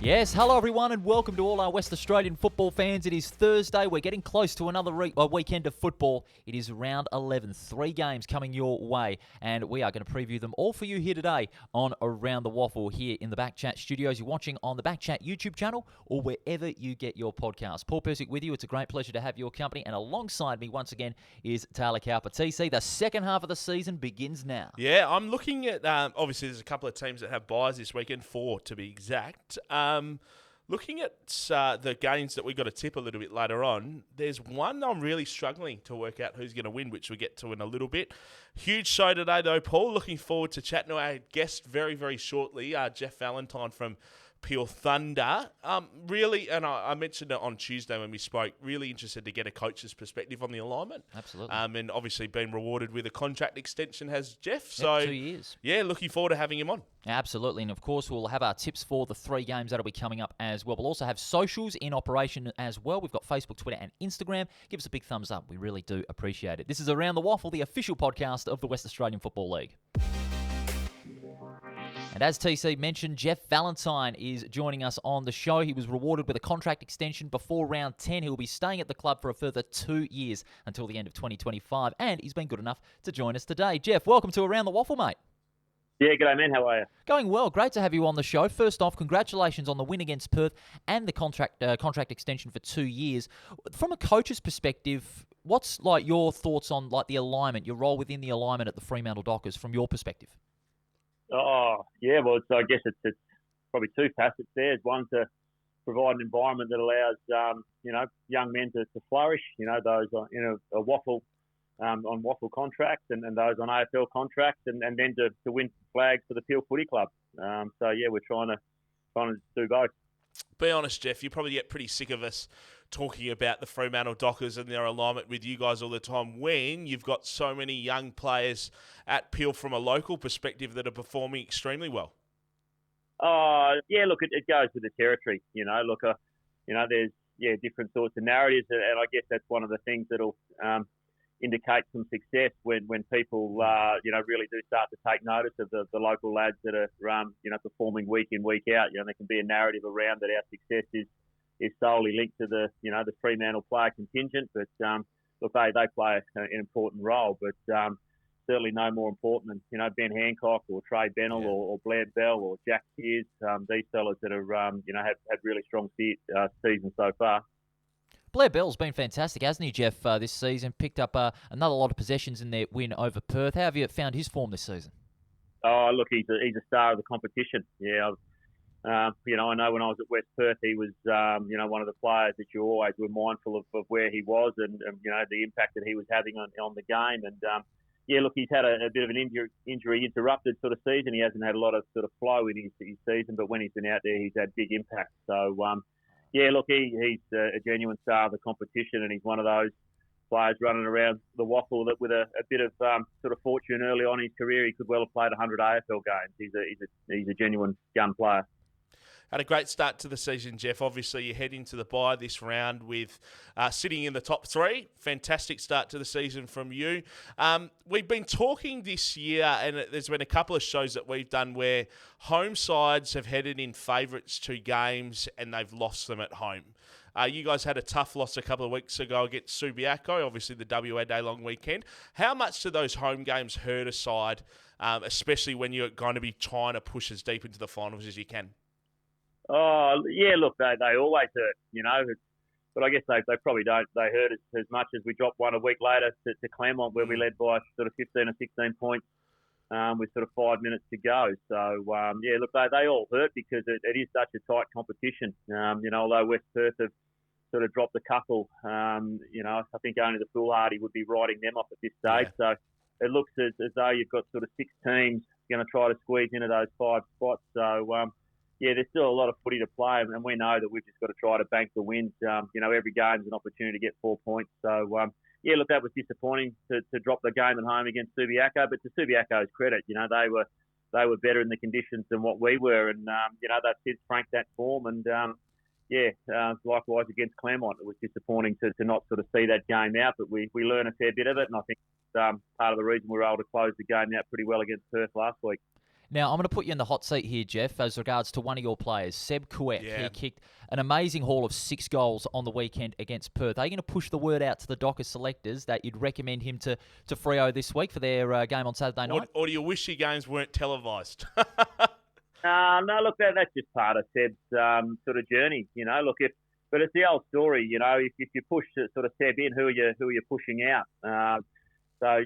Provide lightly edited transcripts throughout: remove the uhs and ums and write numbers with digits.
Yes, hello everyone and welcome to all our West Australian football fans. It is Thursday. We're getting close to another weekend of football. It is round 11. 3 games coming your way and we are going to preview them all for you here today on Around the WAFL here in the BackChat studios. You're watching on the BackChat YouTube channel or wherever you get your podcasts. Paul Persick with you. It's a great pleasure to have your company, and alongside me once again is Taylor Cowper. TC, the second half of the season begins now. Yeah, I'm looking at, obviously there's a couple of teams that have buys this weekend, 4 to be exact. Looking at the games that we've got to tip a little bit later on, there's one I'm really struggling to work out who's going to win, which we'll get to in a little bit. Huge show today though, Paul. Looking forward to chatting to our guest very, very shortly, Geoff Valentine from Peel Thunder. Really, and I mentioned it on Tuesday when we spoke, really interested to get a coach's perspective on the alignment. Absolutely. And obviously been rewarded with a contract extension has Geoff. So, Yep, 2 years. Yeah, looking forward to having him on. Absolutely, and of course we'll have our tips for the 3 games that'll be coming up as well. We'll also have socials in operation as well. We've got Facebook, Twitter and Instagram. Give us a big thumbs up. We really do appreciate it. This is Around the WAFL, the official podcast of the West Australian Football League. And as TC mentioned, Geoff Valentine is joining us on the show. He was rewarded with a contract extension before round 10. He will be staying at the club for a further 2 years until the end of 2025. And he's been good enough to join us today. Geoff, welcome to Around the WAFL, mate. Yeah, g'day, man. How are you? Going well. Great to have you on the show. First off, congratulations on the win against Perth and the contract extension for 2 years. From a coach's perspective, what's like your thoughts on like the alignment, your role within the alignment at the Fremantle Dockers from your perspective? Oh, yeah. Well, I guess it's probably 2 facets there. One to provide an environment that allows young men to flourish. Those on a WAFL on WAFL contracts and those on AFL contracts, and then to win flags for the Peel Footy Club. So yeah, we're trying to do both. Be honest, Geoff, you probably get pretty sick of us talking about the Fremantle Dockers and their alignment with you guys all the time when you've got so many young players at Peel from a local perspective that are performing extremely well. Yeah, look, it goes with the territory. There's different sorts of narratives, and I guess that's one of the things that'll indicate some success when people really do start to take notice of the local lads that are performing week in, week out. There can be a narrative around that our success is solely linked to the Fremantle player contingent, but look, they play an important role, but certainly no more important than Ben Hancock or Trey Bennell or Blair Bell or Jack Sears, these fellas that are have had really strong seasons so far. Blair Bell's been fantastic, hasn't he, Geoff, this season? Picked up another lot of possessions in their win over Perth. How have you found his form this season? Oh, look, he's a star of the competition. Yeah, I know when I was at West Perth, he was, one of the players that you always were mindful of where he was and the impact that he was having on the game. And, look, he's had a bit of an injury interrupted sort of season. He hasn't had a lot of sort of flow in his season, but when he's been out there, he's had big impact. So, look, he's a genuine star of the competition, and he's one of those players running around the WAFL that with a bit of sort of fortune early on in his career, he could well have played 100 AFL games. He's a genuine gun player. Had a great start to the season, Geoff. Obviously, you head into the bye this round with sitting in the top 3. Fantastic start to the season from you. We've been talking this year, and there's been a couple of shows that we've done where home sides have headed in favourites to games and they've lost them at home. You guys had a tough loss a couple of weeks ago against Subiaco, obviously the WA Day long weekend. How much do those home games hurt a side, especially when you're going to be trying to push as deep into the finals as you can? Oh, yeah, look, they always hurt, but I guess they probably don't. They hurt as much as we dropped one a week later to Claremont, where we led by sort of 15 or 16 points with sort of 5 minutes to go. So, look, they all hurt because it is such a tight competition. Although West Perth have sort of dropped a couple, I think only the foolhardy would be riding them off at this stage. Yeah. So it looks as though you've got sort of 6 teams going to try to squeeze into those 5 spots. So, there's still a lot of footy to play, and we know that we've just got to try to bank the wins. Every game's an opportunity to get 4 points. So, look, that was disappointing to drop the game at home against Subiaco. But to Subiaco's credit, they were better in the conditions than what we were, and they've since franked that form. And likewise against Claremont, it was disappointing to not sort of see that game out. But we learn a fair bit of it, and I think part of the reason we were able to close the game out pretty well against Perth last week. Now, I'm going to put you in the hot seat here, Geoff, as regards to one of your players, Seb Kuek. Yeah. He kicked an amazing haul of 6 goals on the weekend against Perth. Are you going to push the word out to the Docker selectors that you'd recommend him to Freo this week for their game on Saturday night? Or do you wish your games weren't televised? No, look, that's just part of Seb's sort of journey, Look, but it's the old story, If you push sort of Seb in, who are you pushing out? So,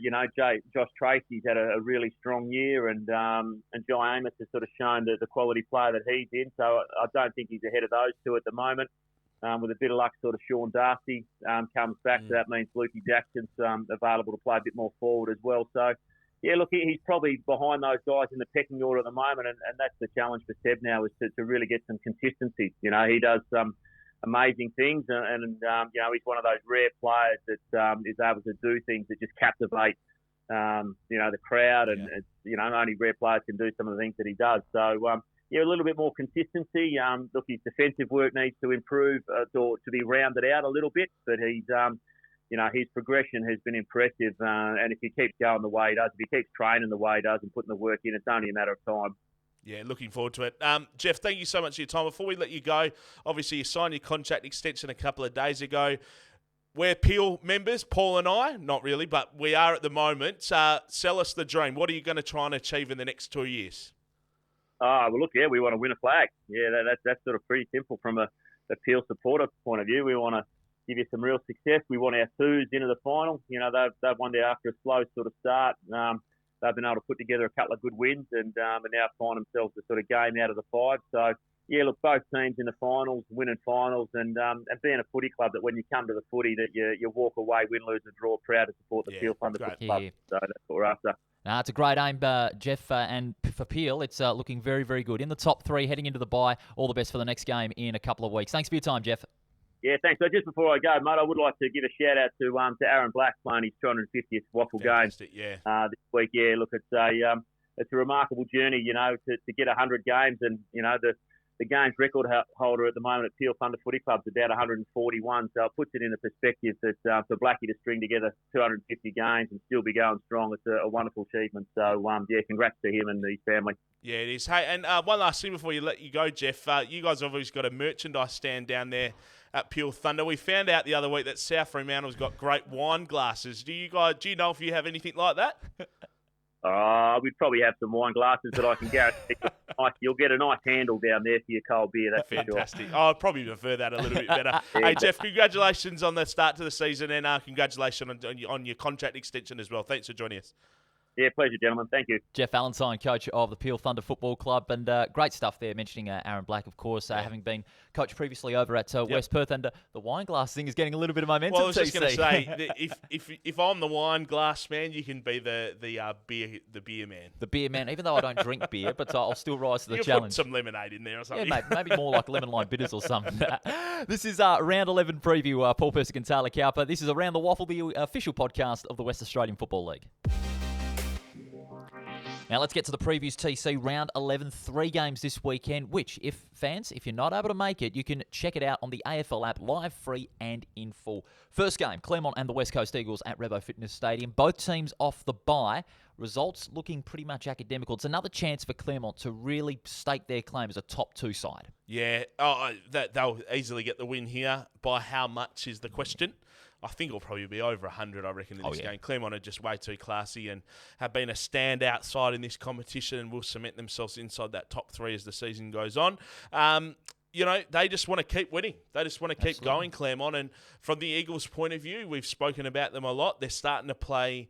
Josh Tracy's had a really strong year, and Jai Amos has sort of shown the quality player that he's in. So I don't think he's ahead of those two at the moment. With a bit of luck, sort of Sean Darcy comes back. So that means Lukey Jackson's available to play a bit more forward as well. So, yeah, look, he's probably behind those guys in the pecking order at the moment, and that's the challenge for Seb now, is to really get some consistency. He does amazing things, and he's one of those rare players that is able to do things that just captivate the crowd, and only rare players can do some of the things that he does. So a little bit more consistency. Look, his defensive work needs to improve or to be rounded out a little bit, but he's his progression has been impressive, and if he keeps going the way he does, if he keeps training the way he does and putting the work in, it's only a matter of time. Yeah, looking forward to it. Geoff, thank you so much for your time. Before we let you go, obviously you signed your contract extension a couple of days ago. We're Peel members, Paul and I, not really, but we are at the moment. Sell us the dream. What are you going to try and achieve in the next 2 years? Well, look, we want to win a flag. Yeah, that's sort of pretty simple from a Peel supporter point of view. We want to give you some real success. We want our twos into the final. They've won there after a slow sort of start. They've been able to put together a couple of good wins and now find themselves a sort of game out of the 5. So, yeah, look, both teams in the finals, winning finals, and being a footy club that when you come to the footy that you walk away, win, lose, and draw, proud to support the Peel Thunder Club. Yeah. So that's what we're after. It's a great aim, Geoff, and for Peel, it's looking very, very good. In the top 3, heading into the bye. All the best for the next game in a couple of weeks. Thanks for your time, Geoff. Yeah, thanks. So just before I go, mate, I would like to give a shout out to Aaron Black playing his 250th WAFL game this week. Yeah, look, it's a remarkable journey, to get 100 games, and the games record holder at the moment at Peel Thunder Footy Club is about 141. So it puts it into perspective that for Blackie to string together 250 games and still be going strong, it's a wonderful achievement. So congrats to him and his family. Yeah, it is. Hey, and one last thing before you let you go, Geoff. You guys have always got a merchandise stand down there at Peel Thunder. We found out the other week that South Fremantle's got great wine glasses. Do you know if you have anything like that? We'd probably have some wine glasses that I can guarantee you'll get a nice handle down there for your cold beer. That's fantastic. For sure. I'd probably prefer that a little bit better. Hey, Geoff, congratulations on the start to the season, and congratulations on your contract extension as well. Thanks for joining us. Yeah, pleasure, gentlemen. Thank you. Geoff Valentine, coach of the Peel Thunder Football Club, and great stuff there, mentioning Aaron Black, of course, having been coach previously over at West Perth, and the wine glass thing is getting a little bit of momentum. Well, I was just going to say, if I'm the wine glass man, you can be the beer man. The beer man, even though I don't drink beer, but I'll still rise to the you challenge. Put some lemonade in there or something. Yeah, maybe more like lemon lime bitters or something. This is round 11 preview. Paul Persick and Taylor Cowper. This is Around the Waffle, the official podcast of the West Australian Football League. Now let's get to the previews, TC. Round 11, 3 games this weekend, which, if you're not able to make it, you can check it out on the AFL app, live, free, and in full. First game, Claremont and the West Coast Eagles at Rebo Fitness Stadium. Both teams off the bye. Results looking pretty much academical. It's another chance for Claremont to really stake their claim as a top 2 side. Yeah, they'll easily get the win here. By how much is the question? I think it'll probably be over 100, I reckon, in this game. Claremont are just way too classy and have been a standout side in this competition and will cement themselves inside that top 3 as the season goes on. They just want to keep winning. They just want to keep going, Claremont. And from the Eagles' point of view, we've spoken about them a lot. They're starting to play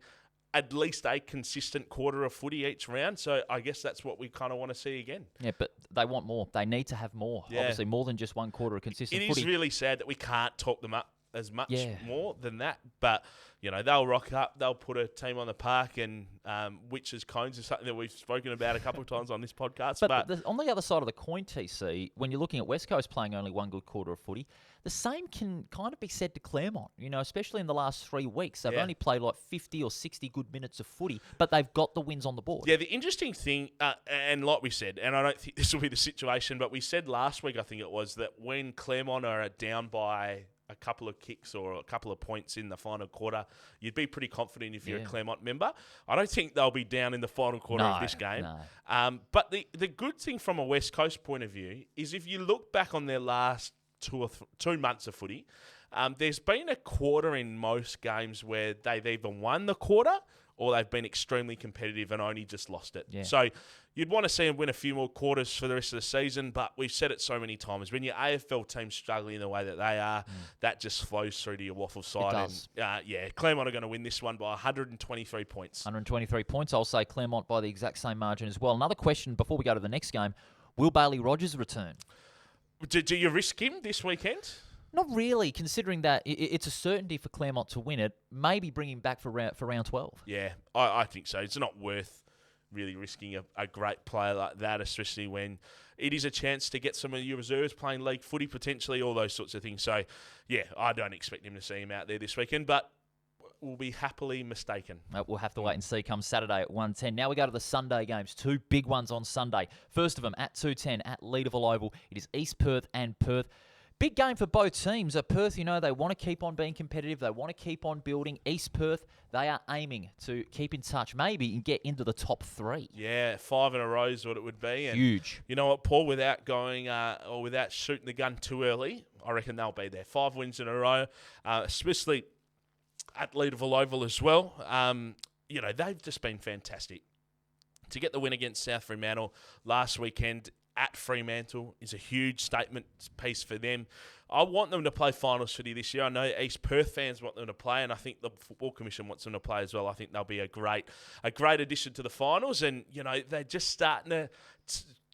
at least a consistent quarter of footy each round. So I guess that's what we kind of want to see again. Yeah, but they want more. They need to have more. Yeah. Obviously, more than just one quarter of consistent footy. It is really sad that we can't talk them up as much more than that, but they'll rock up, they'll put a team on the park, and witches cones is something that we've spoken about a couple of times on this podcast. But on the other side of the coin, TC, when you're looking at West Coast playing only one good quarter of footy, the same can kind of be said to Claremont. Especially in the last 3 weeks, they've only played like 50 or 60 good minutes of footy, but they've got the wins on the board. Yeah, the interesting thing, and like we said, and I don't think this will be the situation, but we said last week, I think it was, that when Claremont are down by a couple of kicks or a couple of points in the final quarter, you'd be pretty confident if you're a Claremont member. I don't think they'll be down in the final quarter of this game. No. But the good thing from a West Coast point of view is if you look back on their last 2 months of footy, there's been a quarter in most games where they've either won the quarter or they've been extremely competitive and only just lost it. Yeah. So you'd want to see them win a few more quarters for the rest of the season, but we've said it so many times. When your AFL team's struggling in the way that they are, that just flows through to your WAFL side. It does. And, Claremont are going to win this one by 123 points. 123 points. I'll say Claremont by the exact same margin as well. Another question before we go to the next game. Will Bailey Rogers return? Do you risk him this weekend? Not really, considering that it's a certainty for Claremont to win it. Maybe bring him back for round 12. Yeah, I think so. It's not worth really risking a great player like that, especially when it is a chance to get some of your reserves playing league footy, potentially, all those sorts of things. So, yeah, I don't expect him to see him out there this weekend, but we'll be happily mistaken. We'll have to wait and see come Saturday at 1:10. Now we go to the Sunday games. 2 big ones on Sunday. First of them at 2:10 at Leederville Oval. It is East Perth and Perth. Big game for both teams. At Perth, they want to keep on being competitive. They want to keep on building. East Perth, they are aiming to keep in touch, maybe, and get into the top 3. Yeah, 5 in a row is what it would be. And huge. You know what, Paul, without going or without shooting the gun too early, I reckon they'll be there. 5 wins in a row, especially at Leederville Oval as well. They've just been fantastic. To get the win against South Fremantle last weekend at Fremantle is a huge statement piece for them. I want them to play finals footy this year. I know East Perth fans want them to play, and I think the Football Commission wants them to play as well. I think they'll be a great addition to the finals, and they're just starting to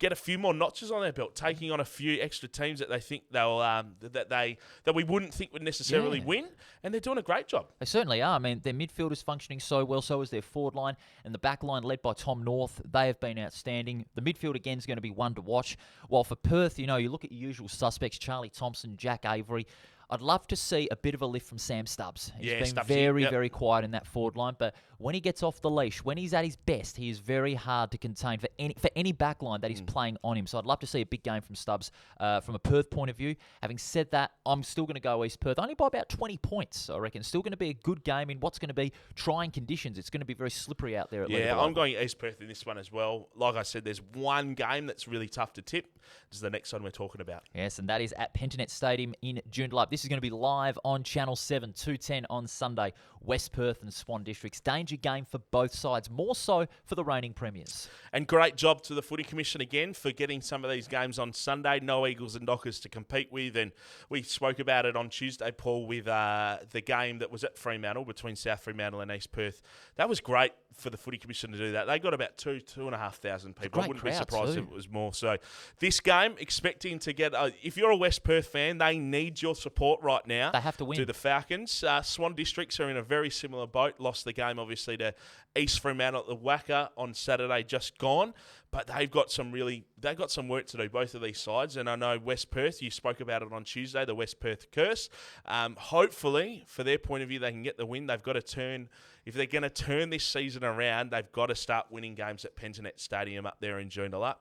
get a few more notches on their belt, taking on a few extra teams that they think they'll that we wouldn't think would necessarily win, and they're doing a great job. They certainly are. I mean, their midfield is functioning so well, so is their forward line, and the back line led by Tom North. They have been outstanding. The midfield again is going to be one to watch. While for Perth, you look at your usual suspects: Charlie Thompson, Jack Avery. I'd love to see a bit of a lift from Sam Stubbs. He's been very quiet in that forward line, but when he gets off the leash, when he's at his best, he is very hard to contain for any back line that is playing on him. So I'd love to see a big game from Stubbs from a Perth point of view. Having said that, I'm still going to go East Perth, only by about 20 points, I reckon. Still going to be a good game in what's going to be trying conditions. It's going to be very slippery out there at Leederville. I'm going East Perth in this one as well. Like I said, there's one game that's really tough to tip. This is the next one we're talking about. Yes, and that is at Pentanet Stadium in Joondalup. This is going to be live on Channel 7, 2:10 on Sunday. West Perth and Swan Districts. Danger game for both sides, more so for the reigning premiers. And great job to the Footy Commission again for getting some of these games on Sunday. No Eagles and Dockers to compete with. And we spoke about it on Tuesday, Paul, with the game that was at Fremantle between South Fremantle and East Perth. That was great for the Footy Commission to do that. They got about 2,500 people. I wouldn't be surprised if it was more. So this game, expecting to get... if you're a West Perth fan, they need your support right now. They have to win. To the Falcons. Swan Districts are in a very similar boat. Lost the game, obviously, to East Fremantle at the Wacker on Saturday, just gone. But they've got some work to do, both of these sides. And I know West Perth, you spoke about it on Tuesday, the West Perth curse. Hopefully, for their point of view, they can get the win. They've got to turn... If they're going to turn this season around, they've got to start winning games at Pentanet Stadium up there in Joondalup.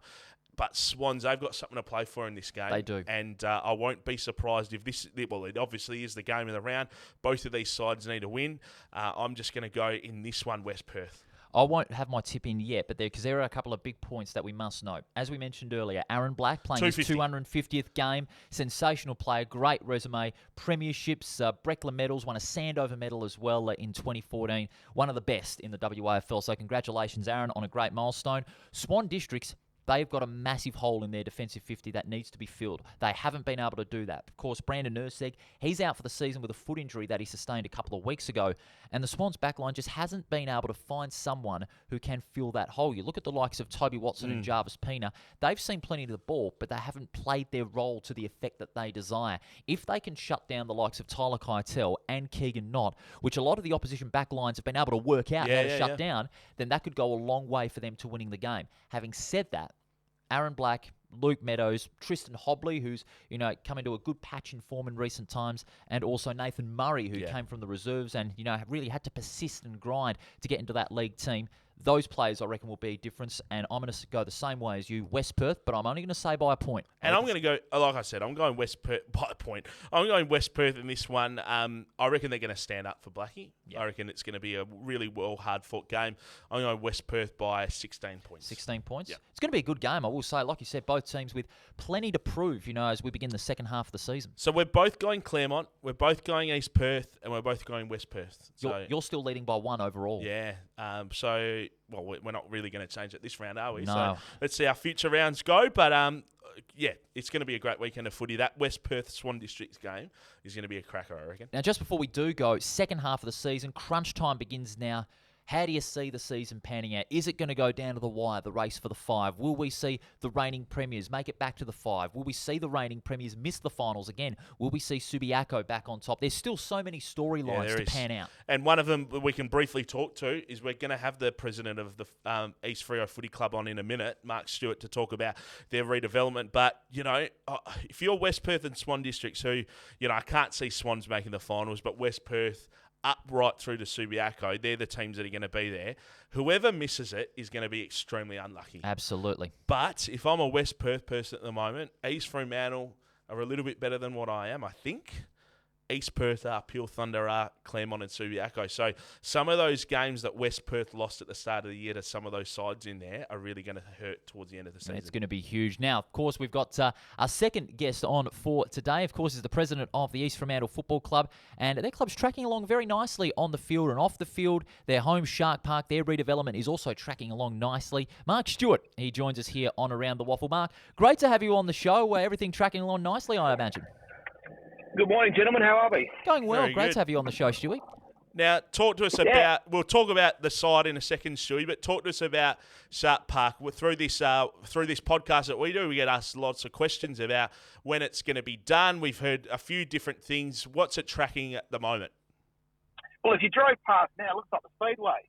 But Swans, they've got something to play for in this game. They do. And I won't be surprised if this... Well, it obviously is the game of the round. Both of these sides need a win. I'm just going to go in this one, West Perth. I won't have my tip in yet, but because there are a couple of big points that we must know. As we mentioned earlier, Aaron Black playing his 250th game. Sensational player, great resume. Premierships, Breckler medals, won a Sandover medal as well in 2014. One of the best in the WAFL. So congratulations, Aaron, on a great milestone. Swan Districts, they've got a massive hole in their defensive 50 that needs to be filled. They haven't been able to do that. Of course, Brandon Nurseg, he's out for the season with a foot injury that he sustained a couple of weeks ago. And the Swans backline just hasn't been able to find someone who can fill that hole. You look at the likes of Toby Watson and Jarvis Pena. They've seen plenty of the ball, but they haven't played their role to the effect that they desire. If they can shut down the likes of Tyler Keitel and Keegan Knott, which a lot of the opposition backlines have been able to work out how to shut down, then that could go a long way for them to winning the game. Having said that, Aaron Black, Luke Meadows, Tristan Hobley, who's come into a good patch in form in recent times, and also Nathan Murray, who came from the reserves and really had to persist and grind to get into that league team. Those players, I reckon, will be a difference, and I'm going to go the same way as you, West Perth, but I'm only going to say by a point. And I'm going to go, like I said, I'm going West Perth by a point. I'm going West Perth in this one. I reckon they're going to stand up for Blackie. Yep. I reckon it's going to be a really hard-fought game. I'm going West Perth by 16 points. 16 points? Yep. It's going to be a good game, I will say. Like you said, both teams with plenty to prove, as we begin the second half of the season. So we're both going Claremont, we're both going East Perth, and we're both going West Perth. So you're still leading by 1 overall. Yeah. So, we're not really going to change it this round, are we? No. So let's see how future rounds go. But, it's going to be a great weekend of footy. That West Perth Swan Districts game is going to be a cracker, I reckon. Now, just before we do go, second half of the season, crunch time begins now. How do you see the season panning out? Is it going to go down to the wire, the race for the 5? Will we see the reigning premiers make it back to the 5? Will we see the reigning premiers miss the finals again? Will we see Subiaco back on top? There's still so many storylines to pan out. And one of them we can briefly talk to is we're going to have the president of the East Freo Footy Club on in a minute, Mark Stewart, to talk about their redevelopment. But, if you're West Perth and Swan Districts, who, I can't see Swans making the finals, but West Perth up right through to Subiaco, they're the teams that are going to be there. Whoever misses it is going to be extremely unlucky. Absolutely. But if I'm a West Perth person at the moment, East Fremantle are a little bit better than what I am, I think. East Perth are, Peel Thunder are, Claremont and Subiaco. So some of those games that West Perth lost at the start of the year to some of those sides in there are really going to hurt towards the end of the season. It's going to be huge. Now, of course, we've got our second guest on for today. Of course, is the president of the East Fremantle Football Club, and their club's tracking along very nicely on the field and off the field. Their home Shark Park, their redevelopment is also tracking along nicely. Mark Stewart, he joins us here on Around the Waffle. Mark, great to have you on the show. Everything tracking along nicely, I imagine. Good morning, gentlemen. How are we? Going well. Very Great good. to have you on the show, Stewie. Now, talk to us about, we'll talk about the side in a second, Stewie, but talk to us about Shark Park. Through this podcast that we do, we get asked lots of questions about when it's going to be done. We've heard a few different things. What's it tracking at the moment? Well, if you drove past now, it looks like the Speedway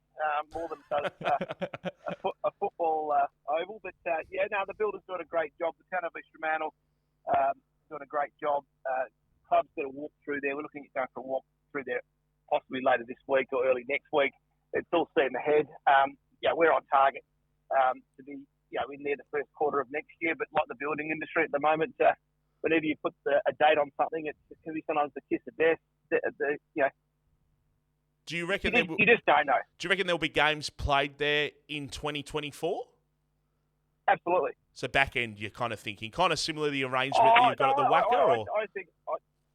more than it does a football oval. But, the builder's doing a great job. The town of East Fremantle doing a great job. Club's got to walk through there. We're looking at going for a walk through there possibly later this week or early next week. It's all steam ahead. We're on target to be in there the first quarter of next year. But like the building industry at the moment, whenever you put a date on something, it can be sometimes the kiss of death. Do you reckon you just don't know? Do you reckon there'll be games played there in 2024? Absolutely. So back end, you're kind of thinking, kind of similar to the arrangement that you've got at the WAFL?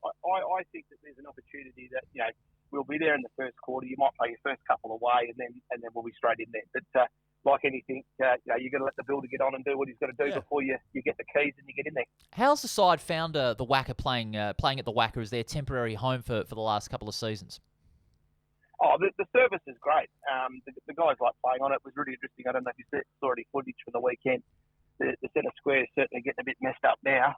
I think that there's an opportunity that we'll be there in the first quarter. You might play your first couple away, and then we'll be straight in there. But like anything, you're going to let the builder get on and do what he's got to do before you get the keys and you get in there. How's the side found the WACA playing at the WACA as their temporary home for the last couple of seasons? Oh, the service is great. The guys like playing on it. It was really interesting. I don't know if you saw any footage from the weekend. The centre square is certainly getting a bit messed up now.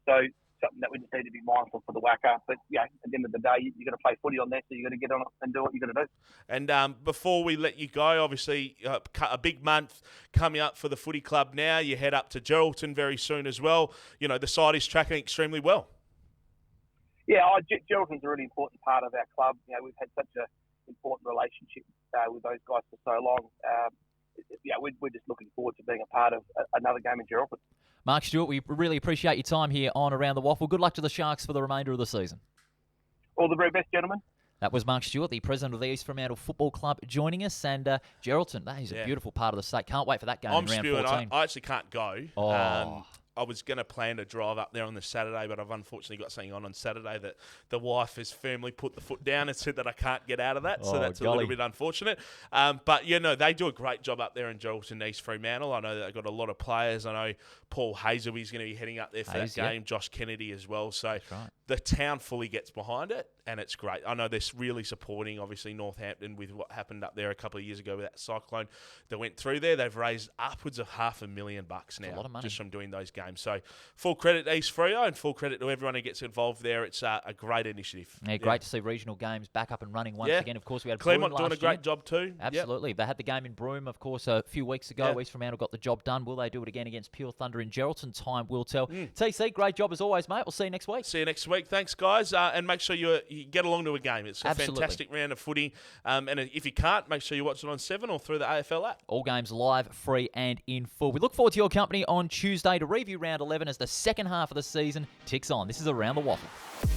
So something that we just need to be mindful for the WACA. But at the end of the day, you've got to play footy on there, so you've got to get on it and do what you've got to do. And before we let you go, obviously a big month coming up for the footy club now. You head up to Geraldton very soon as well. The side is tracking extremely well. Yeah, Geraldton's a really important part of our club. We've had such an important relationship with those guys for so long. We're just looking forward to being a part of another game in Geraldton. Mark Stewart, we really appreciate your time here on Around the Waffle. Good luck to the Sharks for the remainder of the season. All the very best, gentlemen. That was Mark Stewart, the president of the East Fremantle Football Club, joining us. And Geraldton, that is a beautiful part of the state. Can't wait for that game in round 14. I actually can't go. Oh. I was going to plan to drive up there on the Saturday, but I've unfortunately got something on Saturday that the wife has firmly put the foot down and said that I can't get out of that. So that's a little bit unfortunate. But, they do a great job up there in Geraldton, East Fremantle. I know that they've got a lot of players. I know Paul Hazelby's going to be heading up there for that game. Josh Kennedy as well. So the town fully gets behind it, and it's great. I know they're really supporting, obviously, Northampton with what happened up there a couple of years ago with that cyclone that went through there. They've raised upwards of $500,000 now, a lot of money, just from doing those games. So full credit to East Freo and full credit to everyone who gets involved there. It's a great initiative. Yeah, great to see regional games back up and running once again. Of course, we had Claremont Broome doing a great job too. Absolutely. They had the game in Broome, of course, a few weeks ago. East Fremantle got the job done. Will they do it again against Peel Thunder in Geraldton? Time will tell. TC, great job as always, mate. We'll see you next week. See you next week. Thanks, guys. And make sure you you get along to a game. It's a Absolutely. fantastic round of footy. And if you can't, make sure you watch it on 7 or through the AFL app. All games live, free, and in full. We look forward to your company on Tuesday to review round 11 as the second half of the season ticks on. This is Around the Waffle.